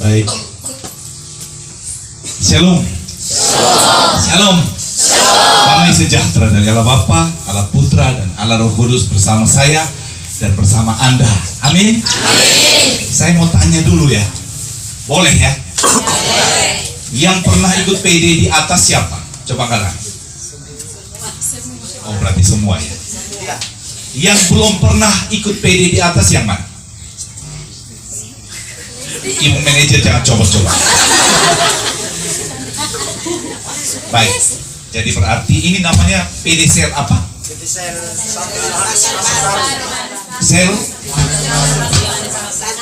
Baik. Shalom. Shalom. Damai sejahtera dari Allah Bapa, Allah Putra, dan Allah Roh Kudus bersama saya dan bersama Anda. Amin. Saya mau tanya dulu ya. Boleh ya? Yang pernah ikut PD di atas siapa? Coba angkat tangan. Oh, berarti semua ya. Yang belum pernah ikut PD di atas yang mana? Ibu manajer jangan coba-coba. Baik. Jadi berarti ini namanya PD sel apa? PD sel Sel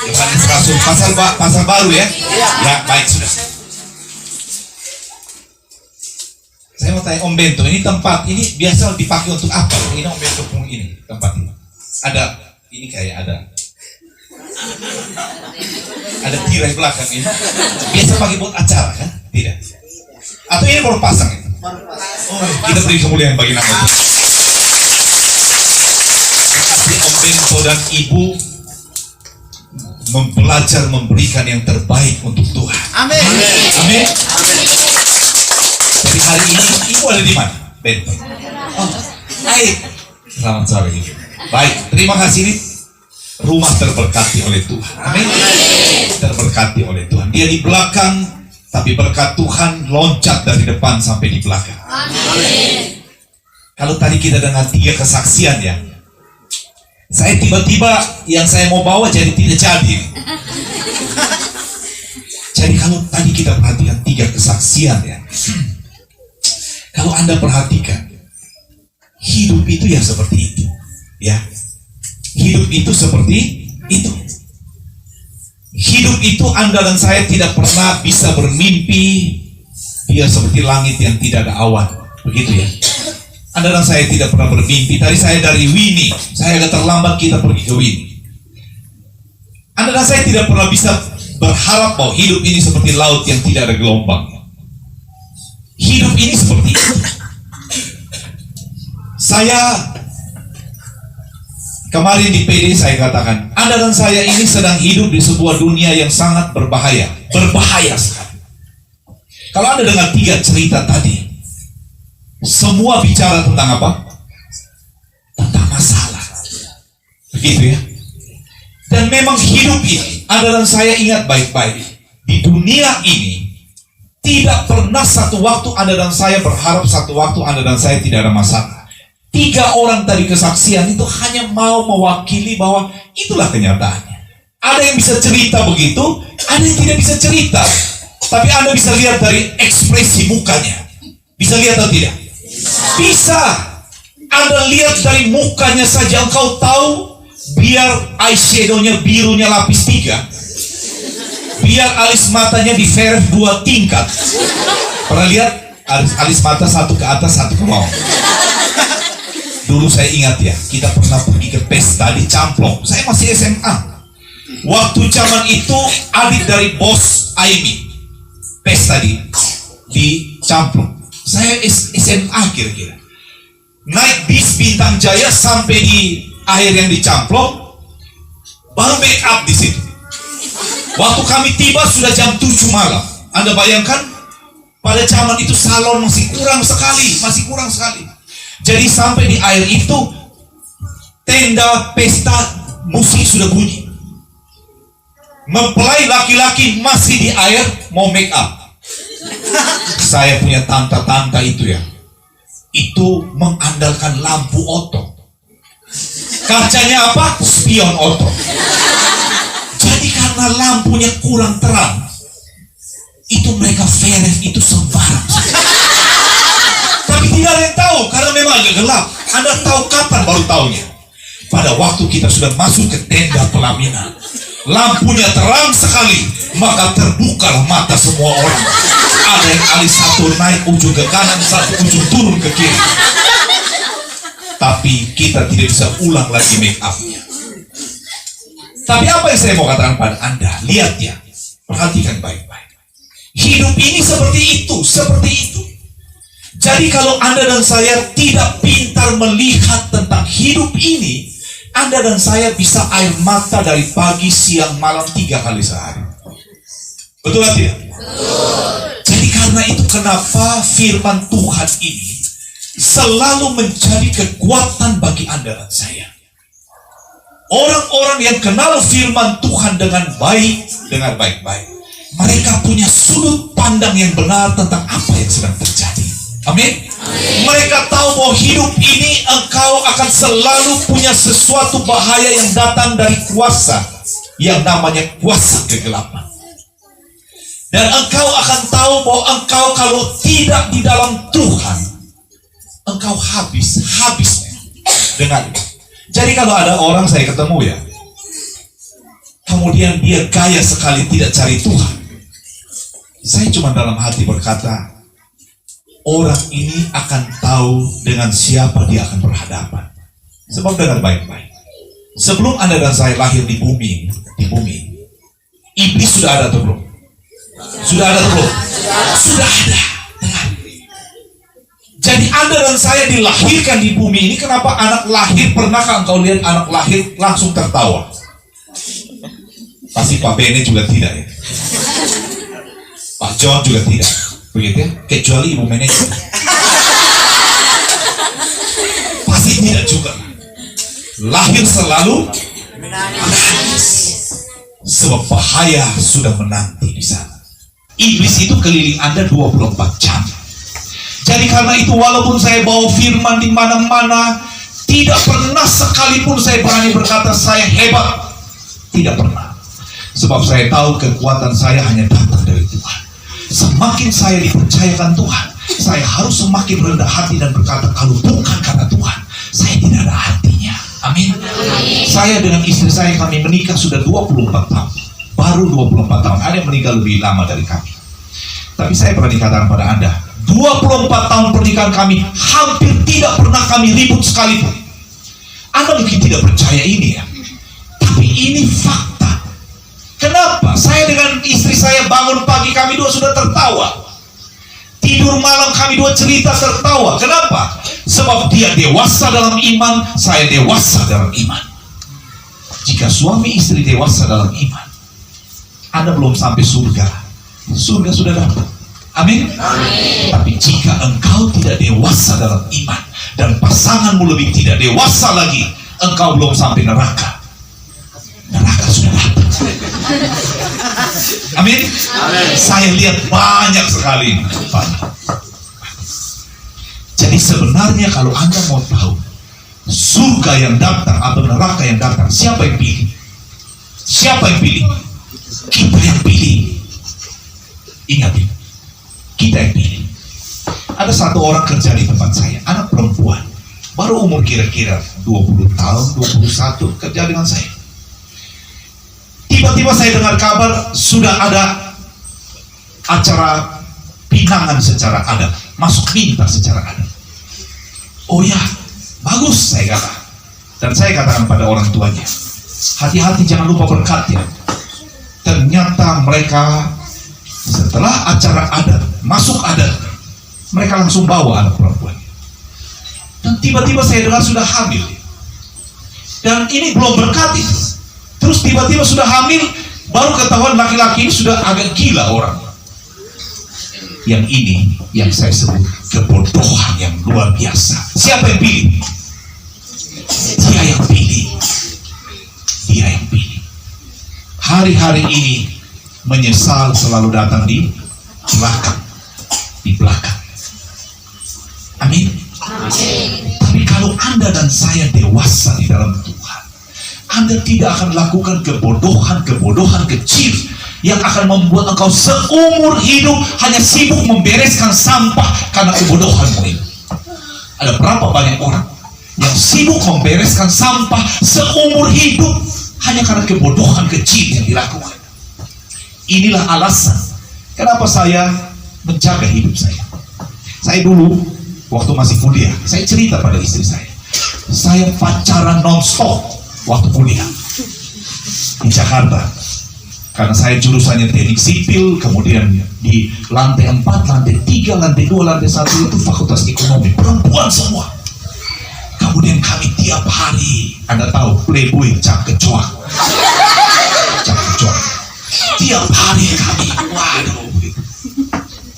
Yohanes Rasul pasal baru ya? Ya, baik sudah. Saya mau tanya Om Bento, ini tempat ini biasa dipakai untuk apa? Ini Om Bento pun ini tempat ini. Ada ini kayak ada tirai belakang ini. Biasa pakai buat acara kan? Tidak. Atau ini baru pasang ini? Oh, kita beri kemuliaan bagi nama Tuhan. Terima kasih Om Bento dan Ibu belajar memberikan yang terbaik untuk Tuhan. Amin. Amin. Jadi hari ini Ibu ada di mana? Bento. Oh, baik. Selamat sore Ibu. Baik, terima kasih ini rumah terberkati oleh Tuhan. Amin. Terberkati oleh Tuhan. Dia di belakang, tapi berkat Tuhan loncat dari depan sampai di belakang. Amin. Kalau tadi kita dengar 3 kesaksian ya, saya tiba-tiba yang saya mau bawa jadi tidak jadi. Jadi kalau tadi kita perhatikan 3 kesaksian ya, kalau Anda perhatikan, hidup itu ya seperti itu, ya. Hidup itu seperti itu. Hidup itu Anda dan saya tidak pernah bisa bermimpi. Dia seperti langit yang tidak ada awan, begitu ya. Anda dan saya tidak pernah bermimpi. Tadi saya dari Winnie, saya agak terlambat kita pergi ke Winnie. Anda dan saya tidak pernah bisa berharap bahwa hidup ini seperti laut yang tidak ada gelombang. Hidup ini seperti itu. Saya kemarin di PD saya katakan, Anda dan saya ini sedang hidup di sebuah dunia yang sangat berbahaya. Berbahaya sekali. Kalau Anda dengar 3 cerita tadi, semua bicara tentang apa? Tentang masalah. Begitu ya. Dan memang hidup ini, Anda dan saya ingat baik-baik, di dunia ini tidak pernah satu waktu Anda dan saya berharap satu waktu Anda dan saya tidak ada masalah. 3 orang tadi kesaksian itu hanya mau mewakili bahwa itulah kenyataannya. Ada yang bisa cerita begitu, ada yang tidak bisa cerita. Tapi Anda bisa lihat dari ekspresi mukanya. Bisa lihat atau tidak? Bisa. Anda lihat dari mukanya saja, engkau tahu biar eyeshadownya birunya lapis 3, biar alis matanya di verf 2 tingkat. Pernah lihat alis mata 1 ke atas 1 ke bawah? Dulu saya ingat ya, kita pernah pergi ke pesta di Camplong. Saya masih SMA. Waktu zaman itu adik dari bos Aimi pesta di Camplong. Saya SMA kira-kira. Naik bis Bintang Jaya sampai di akhir yang di Camplong, baru make up di situ. Waktu kami tiba sudah jam 7 malam. Anda bayangkan, pada zaman itu salon masih kurang sekali. Jadi sampai di air itu, tenda pesta musik sudah bunyi. Mempelai laki-laki masih di air mau make up. Saya punya tante-tante itu ya, itu mengandalkan lampu oto. Kacanya apa? Spion oto. Jadi karena lampunya kurang terang, itu mereka veref itu sembarang. Tapi tidak ada yang tahu karena memang agak gelap. Anda tahu kapan baru tahunya? Pada waktu kita sudah masuk ke tenda pelaminan, lampunya terang sekali, maka terbukalah mata semua orang. Ada yang alis satu naik ujung ke kanan, satu ujung turun ke kiri. Tapi kita tidak bisa ulang lagi make up-nya. Tapi apa yang saya mau katakan pada Anda? Lihat ya, perhatikan baik-baik. Hidup ini seperti itu. Jadi kalau Anda dan saya tidak pintar melihat tentang hidup ini, Anda dan saya bisa air mata dari pagi, siang, malam 3 kali sehari. Betul atau tidak? Jadi karena itu kenapa firman Tuhan ini selalu menjadi kekuatan bagi Anda dan saya. Orang-orang yang kenal firman Tuhan dengan baik, dengar baik-baik, mereka punya sudut pandang yang benar tentang apa yang sedang terjadi. Amin. Mereka tahu bahwa hidup ini engkau akan selalu punya sesuatu bahaya yang datang dari kuasa yang namanya kuasa kegelapan. Dan engkau akan tahu bahwa engkau kalau tidak di dalam Tuhan, engkau habis. Dengar. Jadi kalau ada orang saya ketemu ya, kemudian dia gaya sekali tidak cari Tuhan, saya cuma dalam hati berkata, orang ini akan tahu dengan siapa dia akan berhadapan. Sebab dengar baik-baik, sebelum Anda dan saya lahir di bumi, iblis sudah ada atau belum? Sudah ada atau belum? Sudah ada. Dengar. Jadi Anda dan saya dilahirkan di bumi ini. Kenapa anak lahir? Pernahkah engkau lihat anak lahir langsung tertawa? Pasti Pak Bene juga tidak ya. Pak John juga tidak. Begitu ya? Kecuali ibu manajer. Pasti tidak juga. Lahir selalu menangis. Sebab bahaya sudah menanti di sana. Iblis itu keliling Anda 24 jam. Jadi karena itu walaupun saya bawa firman di mana-mana, tidak pernah sekalipun saya berani berkata saya hebat. Tidak pernah. Sebab saya tahu kekuatan saya hanya datang dari Tuhan. Semakin saya dipercayakan Tuhan, saya harus semakin rendah hati dan berkata, kalau bukan karena Tuhan, saya tidak ada artinya. Amin. Saya dengan istri saya, kami menikah sudah 24 tahun. Baru 24 tahun. Ada yang meninggal lebih lama dari kami. Tapi saya pernah dikatakan pada Anda, 24 tahun pernikahan kami hampir tidak pernah kami ribut sekalipun. Anda mungkin tidak percaya ini ya, tapi ini fakta. Kenapa? Saya dengan istri saya bangun pagi kami dua sudah tertawa. Tidur malam kami dua cerita tertawa. Kenapa? Sebab dia dewasa dalam iman, saya dewasa dalam iman. Jika suami istri dewasa dalam iman, Anda belum sampai surga. Surga sudah dapat. Amin. Tapi jika engkau tidak dewasa dalam iman dan pasanganmu lebih tidak dewasa lagi, engkau belum sampai neraka. Neraka sudah datang. Amin. Saya lihat banyak sekali. Jadi sebenarnya kalau Anda mau tahu surga yang datang atau neraka yang datang, siapa yang pilih? Siapa yang pilih? Kita yang pilih. Ingat ini, kita yang pilih. Ada satu orang kerja di tempat saya, anak perempuan, baru umur kira-kira 20 tahun, 21, kerja dengan saya. Tiba-tiba saya dengar kabar sudah ada acara pinangan secara adat, masuk minta secara adat. Oh ya, bagus, saya kata. Dan saya katakan pada orang tuanya, hati-hati jangan lupa berkat ya. Ternyata mereka setelah acara adat, masuk adat, mereka langsung bawa anak perempuan. Dan tiba-tiba saya dengar sudah hamil. Dan ini belum berkat. Terus tiba-tiba sudah hamil, baru ketahuan laki-laki ini sudah agak gila orang. Yang ini yang saya sebut kebodohan yang luar biasa. Siapa yang pilih? Dia yang pilih. Dia yang pilih. Hari-hari ini menyesal selalu datang di belakang. Di belakang. Amin. Tapi kalau Anda dan saya dewasa di dalam Tuhan, Anda tidak akan lakukan kebodohan kecil yang akan membuat engkau seumur hidup hanya sibuk membereskan sampah karena kebodohanmu ini. Ada berapa banyak orang yang sibuk membereskan sampah seumur hidup hanya karena kebodohan kecil yang dilakukan. Inilah alasan kenapa saya menjaga hidup saya. Saya dulu waktu masih kuliah, saya cerita pada istri saya pacaran non-stop waktu kuliah di Jakarta. Karena saya jurusannya teknik sipil, kemudian di lantai 4, lantai 3, lantai 2, lantai 1 itu fakultas ekonomi, perempuan semua. Kemudian kami tiap hari, Anda tahu, playboy, cap kecoak. Cap kecoak. Tiap hari kami,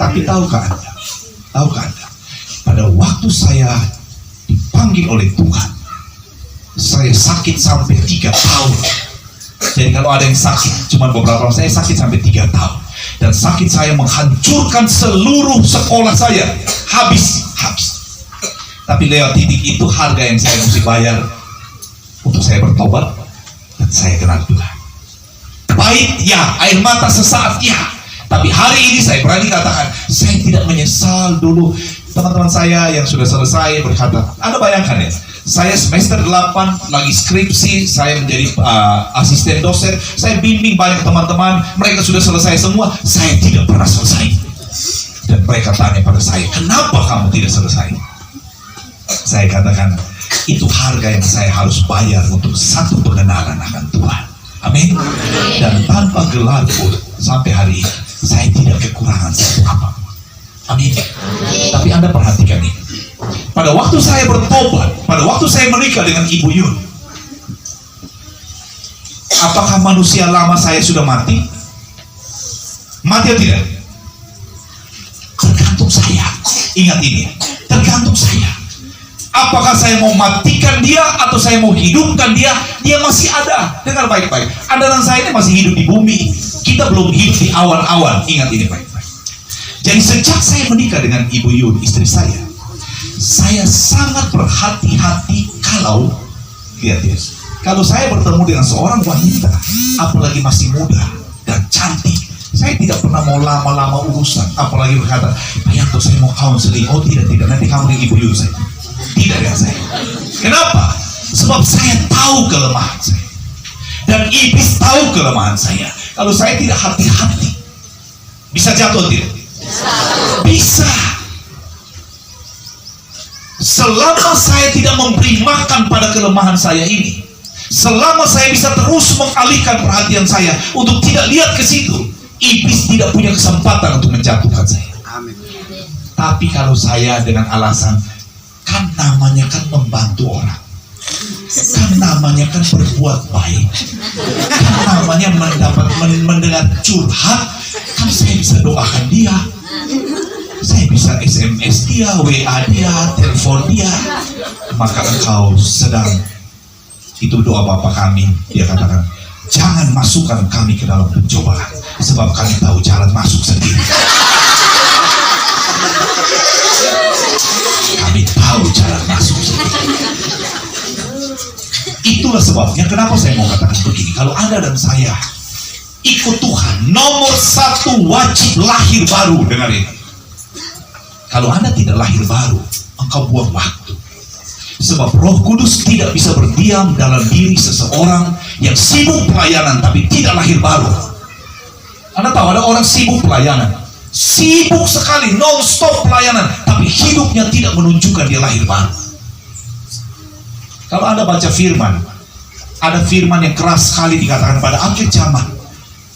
Tapi tahukah Anda? Tahukah Anda? Pada waktu saya dipanggil oleh Tuhan, saya sakit sampai 3 tahun. Jadi kalau ada yang sakit cuma beberapa tahun, saya sakit sampai 3 tahun. Dan sakit saya menghancurkan seluruh sekolah saya. Habis. Tapi lewat titik itu harga yang saya mesti bayar untuk saya bertobat dan saya kenal Tuhan. Pahit ya, air mata sesaat ya, tapi hari ini saya berani katakan saya tidak menyesal. Dulu teman-teman saya yang sudah selesai berkata, Anda bayangkan ya, saya semester 8 lagi skripsi, saya menjadi asisten dosen, saya bimbing banyak teman-teman, mereka sudah selesai semua, saya tidak pernah selesai. Dan mereka tanya pada saya, kenapa kamu tidak selesai? Saya katakan, itu harga yang saya harus bayar untuk satu pengenalan akan Tuhan. Amin. Dan tanpa gelar pun sampai hari ini saya tidak kekurangan satu apapun. Amin. Tapi Anda perhatikan ini. Pada waktu saya bertobat, pada waktu saya menikah dengan Ibu Yun, apakah manusia lama saya sudah mati? Mati atau tidak? Tergantung saya. Ingat ini, tergantung saya. Apakah saya mau matikan dia atau saya mau hidupkan dia? Dia masih ada. Dengar baik-baik. Anda dan saya ini masih hidup di bumi. Kita belum hidup di awan-awan. Ingat ini baik-baik. Jadi sejak saya menikah dengan Ibu Yun, istri saya sangat berhati-hati kalau, lihat ya, kalau saya bertemu dengan seorang wanita, apalagi masih muda dan cantik, saya tidak pernah mau lama-lama urusan. Apalagi berkata, Yanto saya mau counseling. Oh tidak, nanti kamu dengan Ibu Yun saya. Tidak ya saya. Kenapa? Sebab saya tahu kelemahan saya. Dan iblis tahu kelemahan saya. Kalau saya tidak hati-hati, bisa jatuh tidak? Bisa. Selama saya tidak memberi makan pada kelemahan saya ini, selama saya bisa terus mengalihkan perhatian saya untuk tidak lihat ke situ, iblis tidak punya kesempatan untuk menjatuhkan saya. Amin. Tapi kalau saya dengan alasan, kan namanya kan membantu orang, kan namanya kan berbuat baik, kan namanya mendengar curhat, kan saya bisa doakan dia, saya bisa SMS dia, WA dia, telepon dia, maka engkau sedang, itu doa Bapa kami, dia katakan, jangan masukkan kami ke dalam pencobaan, sebab kami tahu jalan masuk sendiri. Kami tahu cara masuk. Itulah sebabnya kenapa saya mau katakan begini. Kalau Anda dan saya ikut Tuhan, nomor 1 wajib lahir baru. Dengar ini. Kalau Anda tidak lahir baru, engkau buang waktu. Sebab Roh Kudus tidak bisa berdiam dalam diri seseorang yang sibuk pelayanan tapi tidak lahir baru. Anda tahu ada orang sibuk pelayanan, sibuk sekali, non-stop pelayanan, tapi hidupnya tidak menunjukkan dia lahir baru. Kalau Anda baca firman, ada firman yang keras sekali dikatakan pada akhir zaman,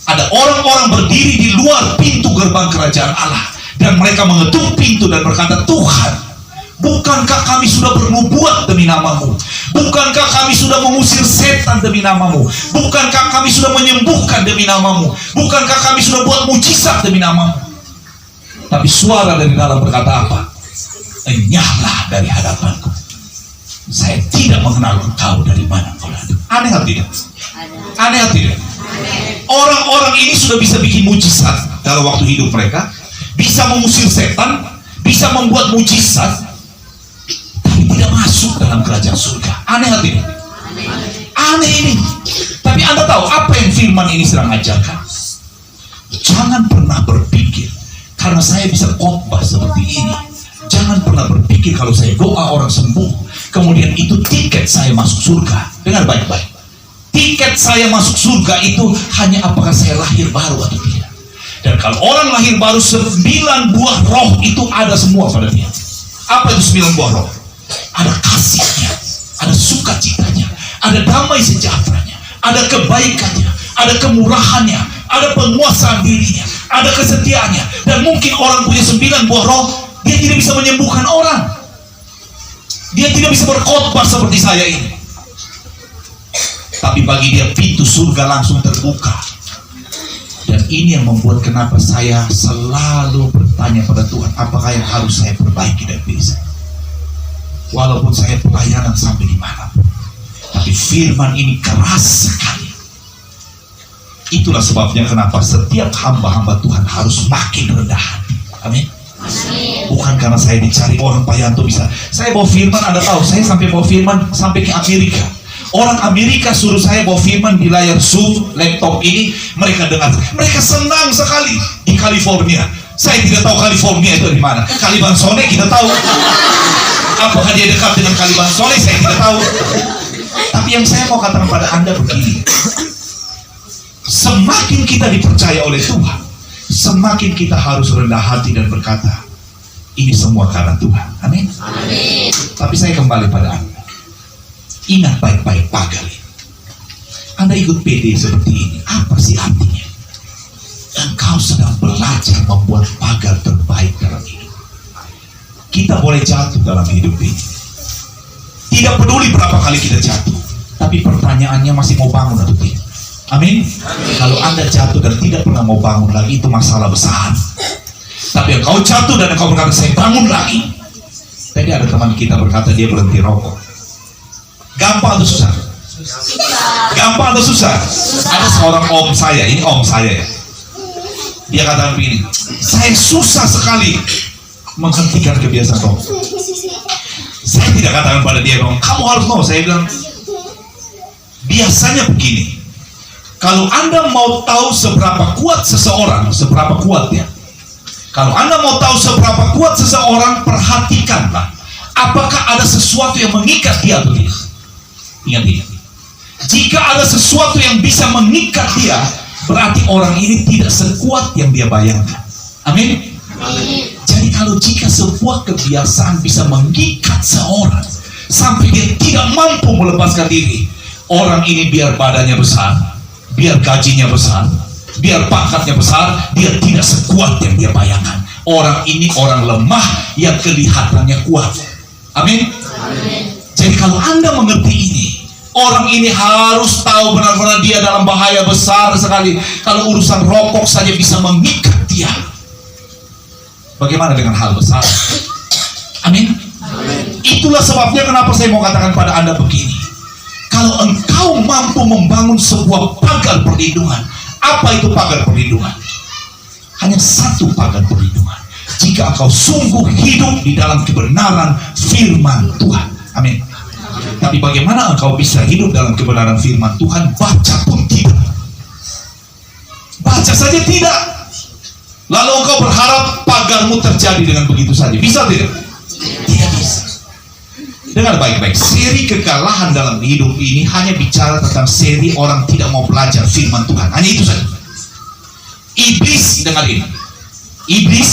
ada orang-orang berdiri di luar pintu gerbang kerajaan Allah, dan mereka mengetuk pintu dan berkata, Tuhan, bukankah kami sudah bernubuat demi namamu? Bukankah kami sudah mengusir setan demi namamu? Bukankah kami sudah menyembuhkan demi namamu? Bukankah kami sudah buat mujizat demi namamu? Tapi suara dari dalam berkata apa? Enyahlah dari hadapanku. Saya tidak mengenal engkau, dari mana engkau datang. Aneh atau tidak? Aneh atau tidak? Orang-orang ini sudah bisa bikin mujizat dalam waktu hidup mereka, bisa mengusir setan, bisa membuat mujizat, tapi tidak masuk dalam kerajaan surga. Aneh atau tidak? Aneh ini. Tapi Anda tahu apa yang firman ini sedang ajarkan? Jangan pernah berpikir karena saya bisa khotbah seperti ini, jangan pernah berpikir kalau saya doa orang sembuh, kemudian itu tiket saya masuk surga. Dengar baik-baik. Tiket saya masuk surga itu hanya apakah saya lahir baru atau tidak. Dan kalau orang lahir baru, 9 buah roh itu ada semua pada dia. Apa itu 9 buah roh? Ada kasihnya, ada sukacitanya, ada damai sejahteranya, ada kebaikannya, ada kemurahannya, ada penguasaan dirinya, ada kesetiaannya. Dan mungkin orang punya 9 buah roh, dia tidak bisa menyembuhkan orang, dia tidak bisa berkhotbah seperti saya ini, tapi bagi dia pintu surga langsung terbuka. Dan ini yang membuat kenapa saya selalu bertanya pada Tuhan, apakah yang harus saya perbaiki dari diri saya. Walaupun saya pelayanan sampai di mana, tapi firman ini keras sekali. Itulah sebabnya kenapa setiap hamba-hamba Tuhan harus makin rendah hati. Amin. Bukan karena saya dicari orang Payanto bisa. Saya bawa firman, Anda tahu, saya sampai bawa firman sampai ke Amerika. Orang Amerika suruh saya bawa firman di layar Zoom, laptop ini, mereka dengar. Mereka senang sekali di California. Saya tidak tahu California itu di mana. Kalibansone kita tahu. Apakah dia dekat dengan Kalibansone? Saya tidak tahu. Tapi yang saya mau katakan pada Anda begini. Semakin kita dipercaya oleh Tuhan, semakin kita harus rendah hati dan berkata, ini semua karena Tuhan. Amin. Amin. Tapi saya kembali pada Anda. Ingat baik-baik pagar ini. Anda ikut PD seperti ini, apa sih artinya? Engkau sedang belajar membuat pagar terbaik dalam hidup. Kita boleh jatuh dalam hidup ini. Tidak peduli berapa kali kita jatuh, tapi pertanyaannya masih mau bangun atau tidak. Amin. Kalau Anda jatuh dan tidak pernah mau bangun lagi, itu masalah besar. Tapi engkau jatuh dan engkau berkata, saya bangun lagi. Tadi ada teman kita berkata dia berhenti rokok. Gampang atau susah? Gampang atau susah? Ada seorang om saya, ini om saya ya. Dia katakan begini, saya susah sekali menghentikan kebiasaan rokok. Saya tidak katakan pada dia, kamu harus mau. Saya bilang, biasanya begini. Kalau Anda mau tahu seberapa kuat seseorang, seberapa kuat ya. Kalau Anda mau tahu seberapa kuat seseorang, perhatikanlah apakah ada sesuatu yang mengikat dia atau tidak. Ingat ini. Jika ada sesuatu yang bisa mengikat dia, berarti orang ini tidak sekuat yang dia bayangkan. Amin. Jadi kalau jika sebuah kebiasaan bisa mengikat seorang sampai dia tidak mampu melepaskan diri, orang ini biar badannya besar, biar gajinya besar, biar pangkatnya besar, dia tidak sekuat yang dia bayangkan. Orang ini orang lemah yang kelihatannya kuat. Amin. Jadi kalau Anda mengerti ini, orang ini harus tahu benar-benar dia dalam bahaya besar sekali. Kalau urusan rokok saja bisa mengikat dia, bagaimana dengan hal besar? Amin. Itulah sebabnya kenapa saya mau katakan pada Anda begini. Kalau engkau mampu membangun sebuah pagar perlindungan. Apa itu pagar perlindungan? Hanya satu pagar perlindungan. Jika engkau sungguh hidup di dalam kebenaran firman Tuhan. Amin. Tapi bagaimana engkau bisa hidup dalam kebenaran firman Tuhan? Baca pun tidak. Baca saja tidak. Lalu engkau berharap pagarmu terjadi dengan begitu saja. Bisa tidak? Tidak bisa. Dengar baik-baik, seri kekalahan dalam hidup ini hanya bicara tentang seri orang tidak mau belajar firman Tuhan. Hanya itu saja. Iblis, dengar ini. Iblis,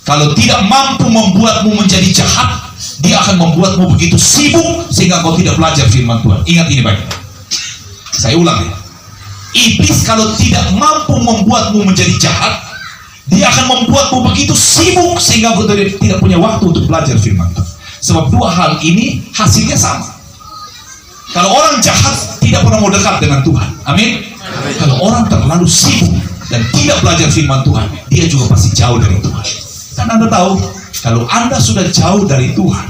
kalau tidak mampu membuatmu menjadi jahat, dia akan membuatmu begitu sibuk sehingga kau tidak belajar firman Tuhan. Ingat ini baik. Saya ulang ya. Iblis kalau tidak mampu membuatmu menjadi jahat, dia akan membuatmu begitu sibuk sehingga kau tidak punya waktu untuk belajar firman Tuhan. Sebab dua hal ini hasilnya sama. Kalau orang jahat tidak pernah mau dekat dengan Tuhan. Amin. Kalau orang terlalu sibuk dan tidak belajar firman Tuhan, dia juga pasti jauh dari Tuhan. Dan Anda tahu, kalau Anda sudah jauh dari Tuhan,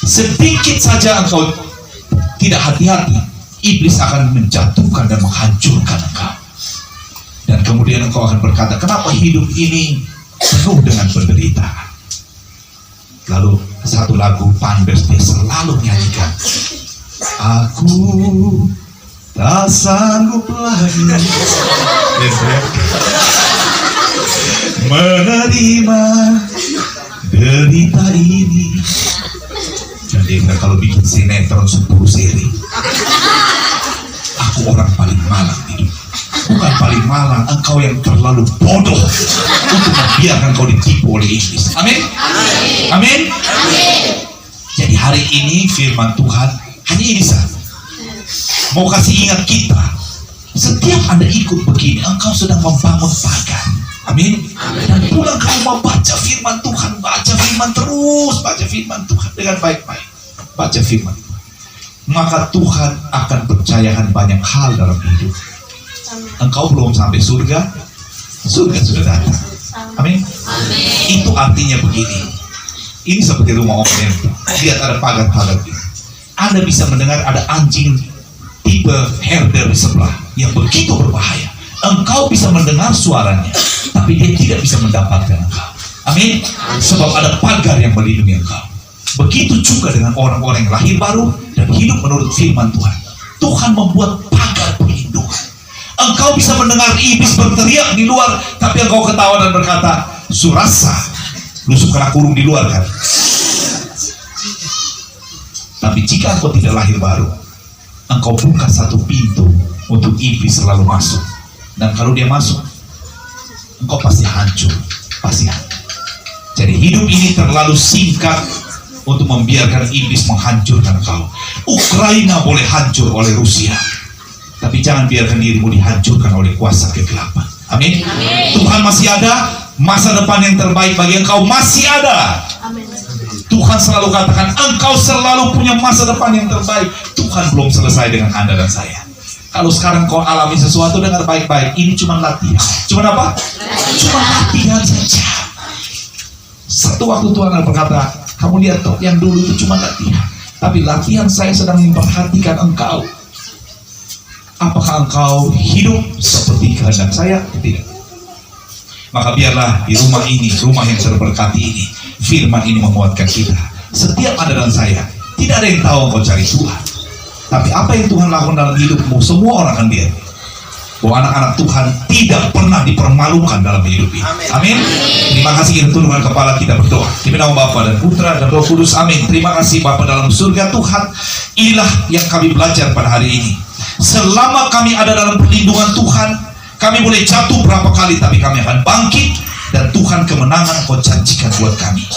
sedikit saja engkau tidak hati-hati, iblis akan menjatuhkan dan menghancurkan engkau. Dan kemudian engkau akan berkata, kenapa hidup ini penuh dengan penderitaan? Lalu satu lagu Panbers dia selalu nyanyikan, aku tak sanggup lagi menerima derita ini. Jadi kalau bikin sinetron 10 seri, aku orang paling malang hidup. Bukan paling malang, engkau yang terlalu bodoh untuk membiarkan kau ditipu oleh iblis. Amin. Amin. Jadi hari ini firman Tuhan hanya ini saja. Mau kasih ingat kita, setiap Anda ikut begini, engkau sedang membangun pagar. Amin. Dan pulang ke rumah baca firman Tuhan, baca firman terus, baca firman Tuhan dengan baik-baik. Baca firman Tuhan. Maka Tuhan akan percayakan banyak hal dalam hidup. Engkau belum sampai surga, surga sudah datang. Amin. Itu artinya begini. Ini seperti rumah Om Nen. Lihat ada pagar-pagar ini. Anda bisa mendengar ada anjing tipe herder di sebelah yang begitu berbahaya. Engkau bisa mendengar suaranya, tapi dia tidak bisa mendapatkan engkau. Amin. Sebab ada pagar yang melindungi engkau. Begitu juga dengan orang-orang yang lahir baru dan hidup menurut firman Tuhan. Tuhan membuat pagar perlindungan. Engkau bisa mendengar iblis berteriak di luar, tapi engkau ketawa dan berkata, Surasa, lu suka kurung di luar kan? Tapi jika engkau tidak lahir baru, engkau buka satu pintu untuk iblis selalu masuk. Dan kalau dia masuk, engkau pasti hancur, pasti hancur. Jadi hidup ini terlalu singkat untuk membiarkan iblis menghancurkan engkau. Ukraina boleh hancur oleh Rusia, tapi jangan biarkan dirimu dihancurkan oleh kuasa kegelapan. Amin. Tuhan masih ada, masa depan yang terbaik bagi engkau masih ada. Amin. Tuhan selalu katakan, engkau selalu punya masa depan yang terbaik. Tuhan belum selesai dengan Anda dan saya. Kalau sekarang kau alami sesuatu, dengar baik-baik, ini cuma latihan. Cuma apa? Cuma latihan saja. Satu waktu Tuhan berkata, kamu lihat toh, yang dulu itu cuma latihan. Tapi latihan saya sedang memperhatikan engkau. Apakah engkau hidup seperti kehendak saya? Tidak. Maka biarlah di rumah ini, rumah yang terberkati ini, firman ini menguatkan kita. Setiap Anda dan saya, tidak ada yang tahu engkau cari Tuhan. Tapi apa yang Tuhan lakukan dalam hidupmu, semua orang akan lihat bahwa anak-anak Tuhan tidak pernah dipermalukan dalam hidup ini. Amin. Terima kasih, kita tundukkan kepala, kita berdoa. Di nama Bapa dan Putra dan Roh Kudus. Amin. Terima kasih Bapa dalam surga Tuhan. Inilah yang kami belajar pada hari ini. Selama kami ada dalam perlindungan Tuhan, kami boleh jatuh berapa kali, tapi kami akan bangkit. Dan Tuhan, kemenangan Kau janjikan buat kami.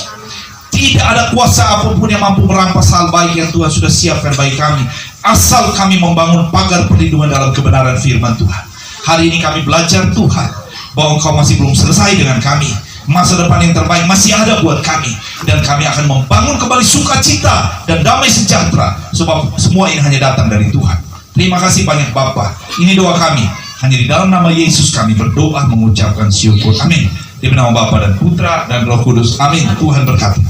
Tidak ada kuasa apapun yang mampu merampas hal baik yang Tuhan sudah siapkan bagi kami, asal kami membangun pagar perlindungan dalam kebenaran firman Tuhan. Hari ini kami belajar Tuhan, bahwa Engkau masih belum selesai dengan kami. Masa depan yang terbaik masih ada buat kami. Dan kami akan membangun kembali sukacita dan damai sejahtera. Sebab semua ini hanya datang dari Tuhan. Terima kasih banyak Bapa. Ini doa kami. Hanya di dalam nama Yesus kami berdoa mengucapkan syukur. Amin. Di nama Bapa dan Putra dan Roh Kudus. Amin. Tuhan berkati.